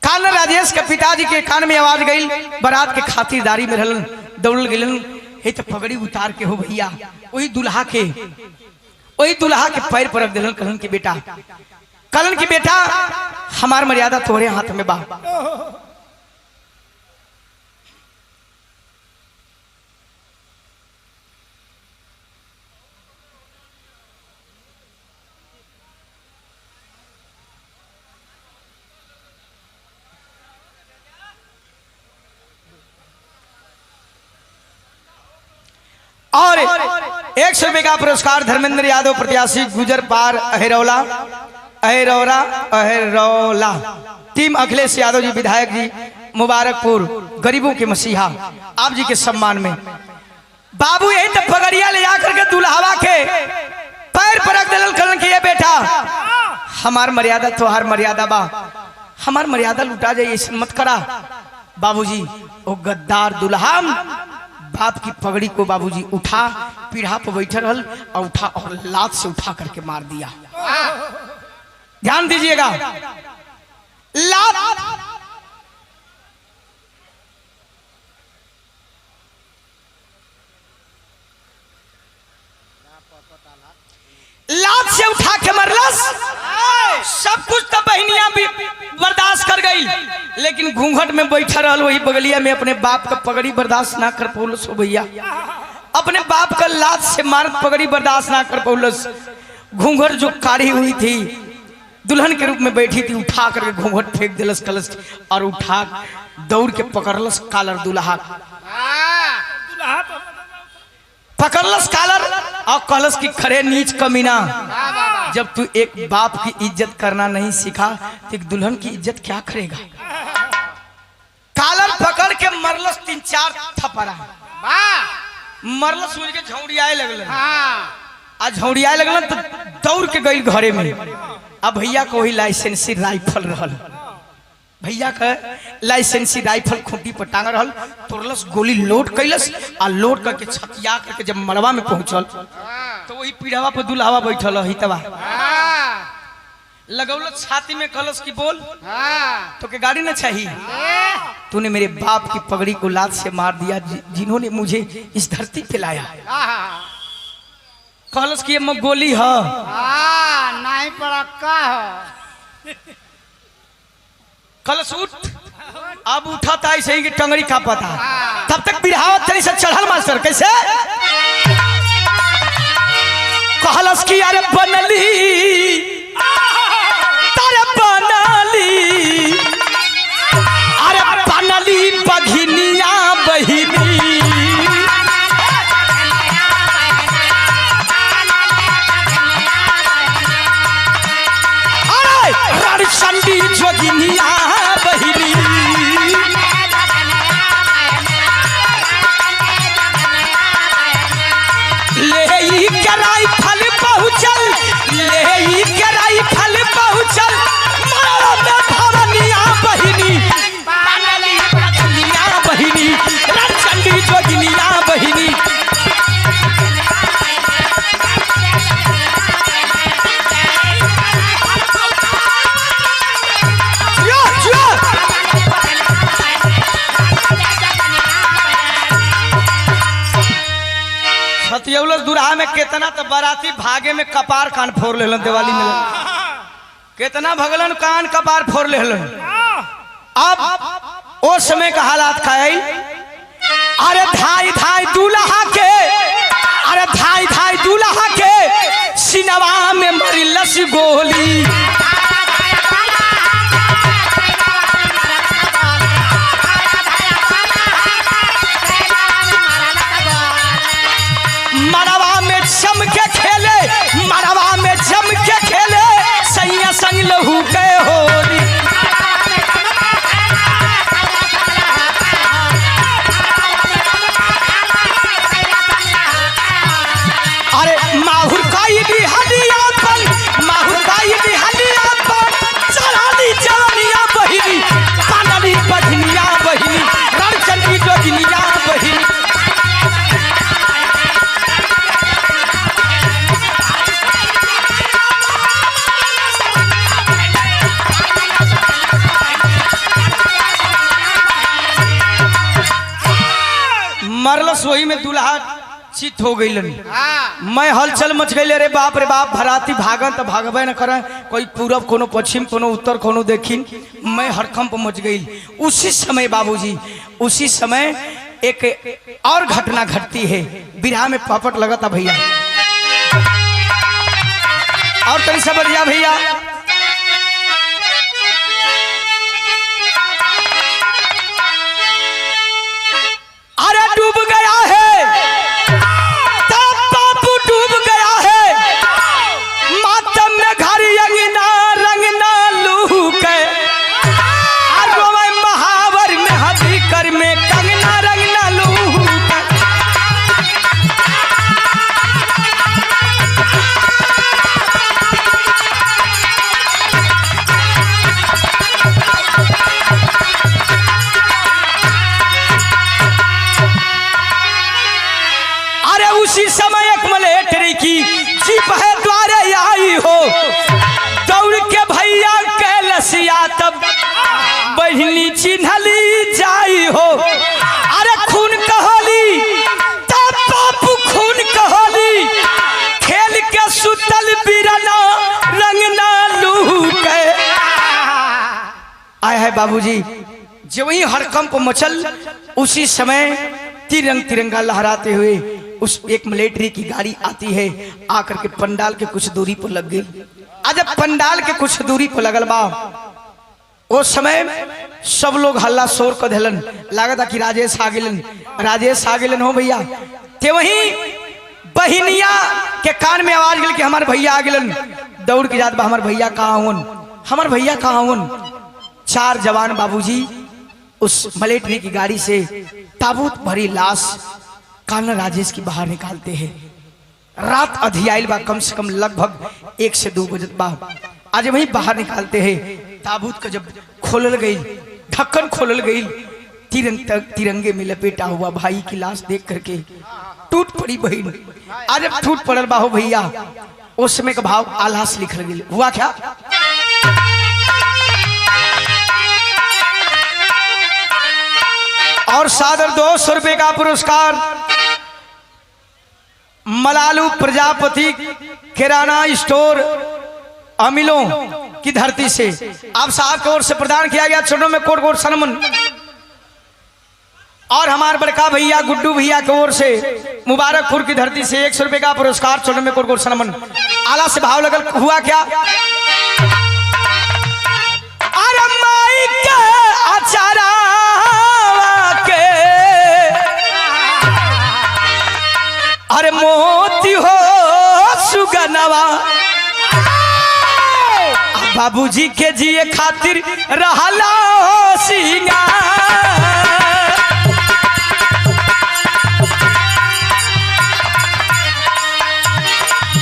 [SPEAKER 1] कान राजेश के पिताजी के कान में आवाज गई, बारात के खातिरदारी में रहलन। दौड़ल गेलन, हे तो पगड़ी उतार के हो भैया, वही दुल्हा के पैर पर रख दिलन। कहलन की बेटा हमार मर्यादा तोहरे हाथ में बा। और 100 रुपए का पुरस्कार धर्मेंद्र यादव, प्रत्याशी गुजर पार अहिरौला, अहिरौला, टीम अखिलेश यादव जी, विधायक जी, मुबारकपुर, गरीबों के मसीहा, आप जी के सम्मान में। बाबू यही तो पगड़िया ले जाकर के दुल्हावा के पैर पर रख दिलन। कहलन कि ये बेटा हमार मर्यादा तोहार मर्यादा बा, हमार मर्यादा लुटा जाइए, मत करा। बाबूजी वो गद्दार दुल्हा बाप की पगड़ी को बाबूजी उठा, पीढ़ा पर बैठा रहल और उठा और लात से उठा करके मार दिया। ध्यान दीजिएगा, लात से उठा के मरलस। सब कुछ तो बहनियां भी बर्दाश्त कर गई, लेकिन घूंघट में बैठा रहल वही बगलिया में अपने बाप का पगड़ी बर्दाश्त ना कर पौलस। हो भैया, अपने बाप का लात से मार पगड़ी बर्दाश्त ना कर पौलस। घूंघट जो काढ़ी हुई थी, दुल्हन के रूप में बैठी थी, उठा करके घूंघट फेंक दिलस कलश और उठा दौड़ के पकड़लस कालर दुल्हा, पकड़लस कालर और कहलस की खरे नीच कमीना, जब तू एक बाप की इज्जत करना नहीं सीखा तो एक दुल्हन की इज्जत क्या करेगा। कालर पकड़ के मरलस 3-4 थप्पड़ा मरलस, सूर्य के झौड़ियाए लगल। आज झौड़ियाए लगल तो दौड़ के गई घरे में। अब भैया को वही लाइसेंसी राइफल रहल, भैया का लाइसेंसी राइफल खूंटी पर टांग रहल, तोड़लस, गोली लोड कैलस और लोड करके छतिया करके जब मड़वा में पहुंचल तो वही पीढ़ावा पर दुल्हावा बैठल हितवा लगौलस छाती में, कहलस की बोल तो के गाड़ी ना चाहिए, तूने मेरे बाप की पगड़ी को लात से मार दिया, जिन्होंने मुझे इस धरती पे लाया। कहलस की ये गोली है
[SPEAKER 2] नहीं पड़का है।
[SPEAKER 1] कलश उठ, अब उठा था ऐसे ही कि टंगड़ी का पता। तब तक बिरहावत तेरी से चढ़ल मास्टर कैसे कहलस की अरे बनली तारे बनली, अरे बनली बघिनिया बहिनी, अरे रणचंडी जोगिनिया बहिनी, ले कराई फल पहुँचल, ले कराई फल पहुँचल, भवनिया बहिनी, बहिनी रणचंडी जोगिनिया बहिनी। छतियौलस दुराहा में कितना तो बाराती भागे में कपार कान फोड़ लेलन, दिवाली में कितना भगलन कान कपार फोड़ लेलन। अब ओ समय का हालात खाई, अरे धाई धाई दूल्हा के, अरे धाई धाई दूल्हा के सिनवा में मरिलस गोली, मरवा में जम के खेले, मरवा में जम के खेले, सैया संग लहू के होली, अरे माहुर काई भी हलिया पर, माहुर काई भी हलिया पर, चढ़ानी जवनिया बहिनी, पानली बधनिया बहिनी, रणचंडी जोगिनिया बहिनी। मरलस वही में दुल्हा चित हो गई। मैं हलचल मच गई, रे बाप रे बाप, भराती भागन तो भागबे न करे, कोई पूरब कोनो पश्चिम कोनो उत्तर कोनो देखिन, मैं हड़कंप मच गई। उसी समय बाबूजी, उसी समय एक और घटना घटती है, बिरहा में पापट लगा था भैया, और तरी से बढ़िया भैया। अरे डूब गया है, तब बाबू डूब गया है, मातम में घर अंगना रंगना लू के, महावर में हदी कर में कंगना रंगना लू के। बहिनी चिन्हली जाई हो अरे खून कहली तब बापू खून कहली खेल के सुतल बिरना रंगना लूके। आया है बाबूजी जो वही हड़कंप मचल उसी समय तिरंगा लहराते हुए उस एक मिलिट्री की गाड़ी आती है आकर के पंडाल के कुछ दूरी पर लग गई। आज पंडाल के कुछ दूरी पर लगल बा उस समय सब लोग हल्ला शोर कर दिलन लागता कि राजेश आ गेलन हो भैया। ते वही बहिनिया के कान में आवाज गई कि हमारे भैया आ गेलन। दौड़ के जात बा हमारे भैया कहाँ हुन। 4 जवान बाबूजी उस मिलिट्री की गाड़ी से ताबूत भरी लाश कान्हा राजेश की बाहर निकालते हैं। रात अधियाइल बा कम से कम लगभग 1 से 2 बजे बा। आज वही बाहर निकालते हैं ताबूत का जब खोलल गई ढक्कन खोलल गई तिरंगे में लपेटा हुआ भाई की लाश देख करके टूट पड़ी बहन। आज अब टूट पड़ल बा हो भैया उस समय का भाव आलास लिखल गई। हुआ क्या और सादर 200 रुपए का पुरस्कार मलालू प्रजापति किराना स्टोर अमिलों की धरती से आप साहब की ओर से प्रदान किया गया। चरणों में कोट कोट सनमन। और हमारे बड़का भैया गुड्डू भैया की ओर से मुबारकपुर की धरती से 100 रुपए का पुरस्कार। चरणों में कोट कोट सनमन। आला से भाव लगल। हुआ क्या अरे माई के आचारा अरे मोती हो सुगनवा बाबूजी के जिए खातिर रहला हो सिंगार।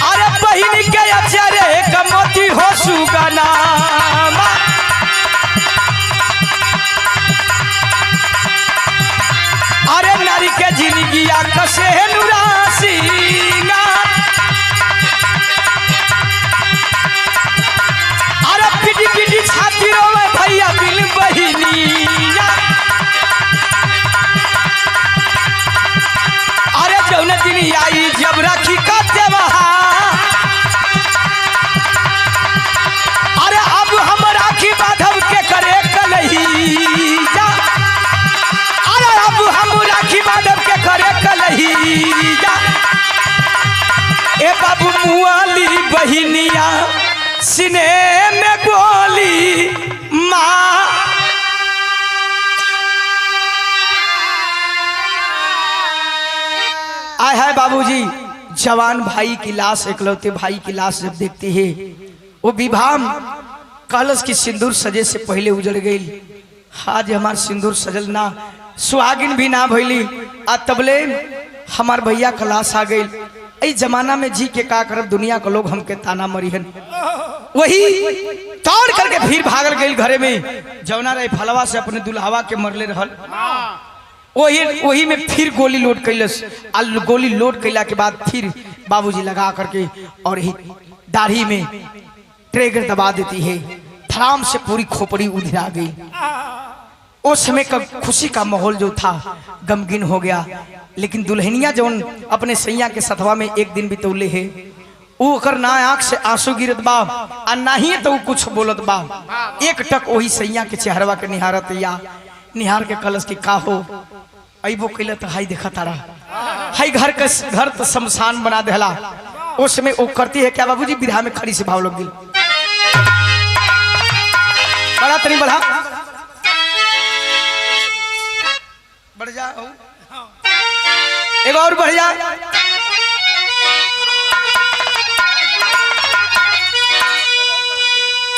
[SPEAKER 1] अरे बहिनी के अचरे का मोती हो सुगनवा अरे नारी के जिंदगिया कसे नुरासीना अरे पिटी पिटी छाती रोवे भैया बिल बहिनिया। अरे जौन दिन आई जब राखी का त्योहार अरे अब हम राखी बांधव के करे कलहिया। अब हम राखी बांधव के करे कलहिया। ए बाबू मुआली बहिनिया सिने में गोली माँ आय है बाबूजी। जवान भाई की लाश एकलौते भाई की लाश जब देखती है वो विभाम कलश की सिंदूर सजे से पहले उजड़ गई। आज हमार सिंदूर सजल ना सुहागिन भी ना भइली आ तबले हमार भैया का लाश आ गई। इस जमाना में जी के का करब दुनिया के लोग हमके ताना मरिहन। वही तोड़ करके फिर भागल गई घरे में जौना रहे फलवा से अपने दुल्हावा के मरले रहल। वही में फिर गोली लोड कैलस। गोली लोड कैला के बाद फिर बाबूजी लगा करके और ही दाढ़ी में ट्रेगर दबा देती है। धड़ाम से पूरी खोपड़ी उधिरा गई। उस समय का खुशी का माहौल जो था गमगीन हो गया। लेकिन दुल्हनिया जो अपने सैया के सथवा में एक दिन बितौले है वो ओकर ना आंख से आंसू गिरत बा आ ना ही तो कुछ बोलत बा। एक टक वही सैया के चेहरवा के निहारत या निहार के कलश की का हो अबो कैल तो हाई देखा तारा हाई घर तो शमशान बना देला। उस समय वो करती है क्या बाबूजी विधा में खड़ी से भाव लग गई। बड़ा तनी बढ़ा बढ़ जा एक और बढ़ जा।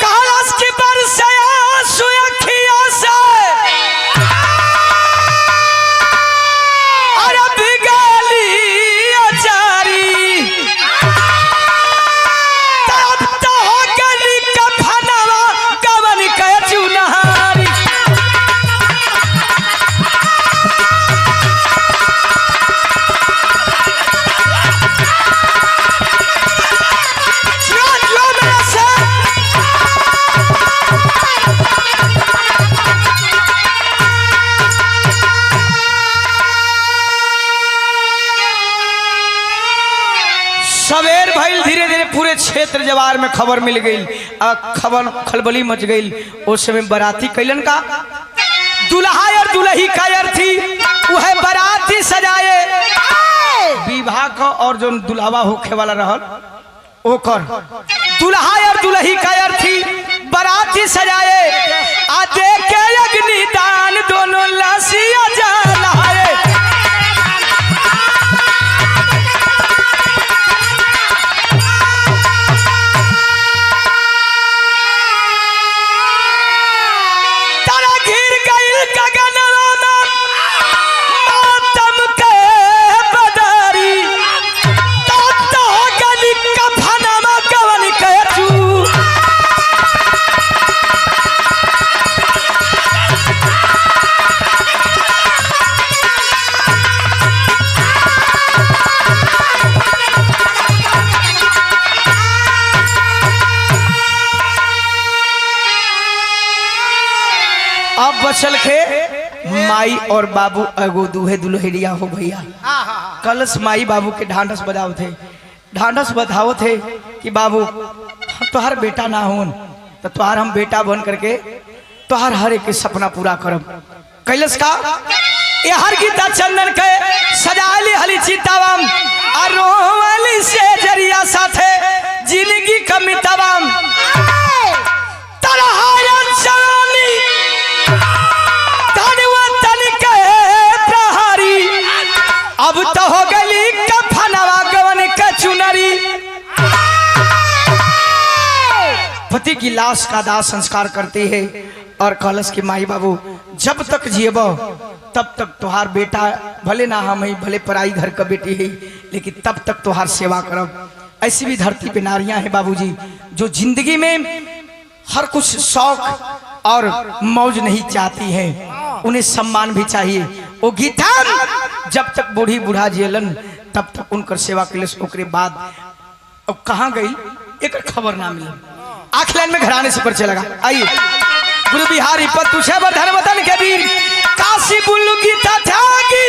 [SPEAKER 1] कालस की बरसया सुखिया से अरे बिगली अचारी तब तो हो गली कफनवा कवन के चुनहारी। सवेर भइल धीरे धीरे पूरे क्षेत्र जवार में खबर मिल गई, खबर खलबली मच गई। उस समय बराती कैलन का दुल्हा और दुल्ही का अर्थी वह बराती सजाए विवाह का, और जो दुल्हवा होखे वाला रहल ओकर दुल्हा और दुल्ही का अर्थी बराती सजाए आ देखे अग्निदान दोनों लाशिया जलाए। अब बचल के माई और बाबू एगो दूहे दुल्हरिया हो भैया। कलश माई बाबू के ढांढस बजाओ थे, ढांढस बधाओ थे कि बाबू तुहार बेटा ना हो तो तुहार हम बेटा बन करके तुहार हर एक सपना पूरा करब। कैलस का ये हर गीता चंदन के सजाली हली चितावम अरोवली से जरिया साथे जिंदगी कमितावम तरहाया चलानी अब तो हो गई कफनवा गवन का चुनरी। पति की लाश का दाह संस्कार करती है और कलश की माई बाबू जब तक जियब तब तक तुहार बेटा भले ना हम ही भले पराई घर का बेटी है लेकिन तब तक तुहार सेवा करब। ऐसी भी धरती पे नारियां हैं बाबूजी जो जिंदगी में हर कुछ शौक और मौज नहीं चाहती है, उन्हें सम्मान भी चाहिए। वो गीता जब तक बूढ़ी बूढ़ा जियलन तब तक उनकर सेवा के लिए ओकरे बाद अब कहाँ गई एक खबर ना मिली। आखिर में घराने से परिचय लगा। आइए गुरु बिहारी पद तुझे वर्धन वतन के वीर काशी बुल्लू गीता त्यागी